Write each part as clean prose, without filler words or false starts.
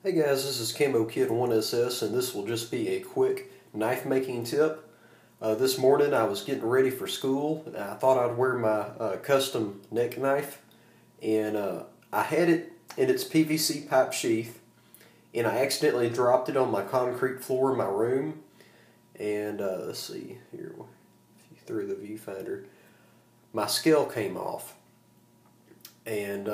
Hey guys, this is Camo Kid 1SS, and this will just be a quick knife making tip. This morning I was getting ready for school. I thought I'd wear my custom neck knife, and I had it in its PVC pipe sheath, and I accidentally dropped it on my concrete floor in my room. And let's see here, if you through the viewfinder, my scale came off. And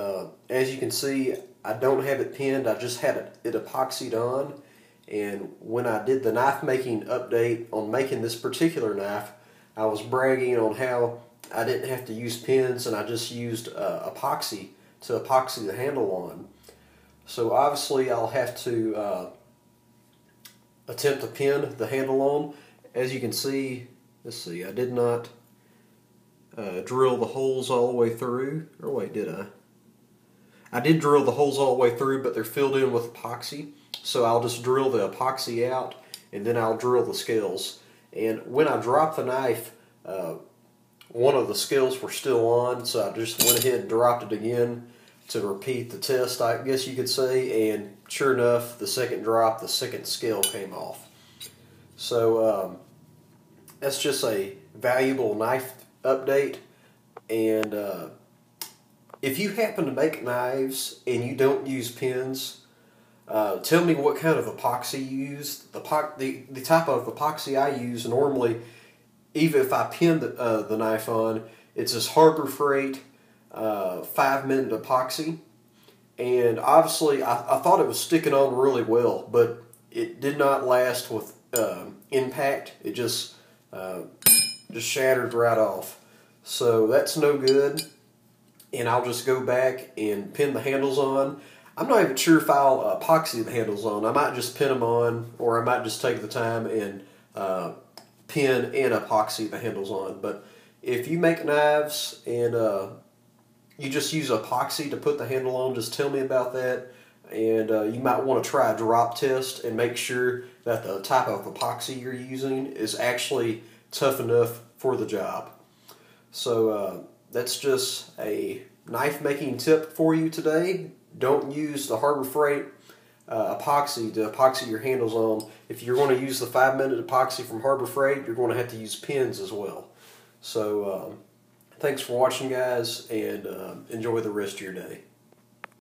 as you can see, I don't have it pinned, I just had it epoxied on. And when I did the knife making update on making this particular knife, I was bragging on how I didn't have to use pins and I just used epoxy to epoxy the handle on. So obviously I'll have to attempt to pin the handle on. As you can see, let's see, I did not drill the holes all the way through. Or wait, did I? I did drill the holes all the way through, but they're filled in with epoxy. So I'll just drill the epoxy out, and then I'll drill the scales. And when I dropped the knife, one of the scales were still on, so I just went ahead and dropped it again to repeat the test, I guess you could say. And sure enough, the second drop, the second scale came off. So that's just a valuable knife update. And if you happen to make knives and you don't use pins, tell me what kind of epoxy you use. The type of epoxy I use normally, even if I pin the knife on, it's this Harbor Freight 5-minute epoxy. And obviously I thought it was sticking on really well, but it did not last with impact. It just shattered right off. So that's no good. And I'll just go back and pin the handles on. I'm not even sure if I'll epoxy the handles on. I might just pin them on, or I might just take the time and pin and epoxy the handles on. But if you make knives and you just use epoxy to put the handle on, just tell me about that. And you might want to try a drop test and make sure that the type of epoxy you're using is actually tough enough for the job. So that's just a knife making tip for you today. Don't use the Harbor Freight epoxy to epoxy your handles on. If you're going to use the 5-minute epoxy from Harbor Freight, you're going to have to use pins as well. So thanks for watching, guys, and enjoy the rest of your day.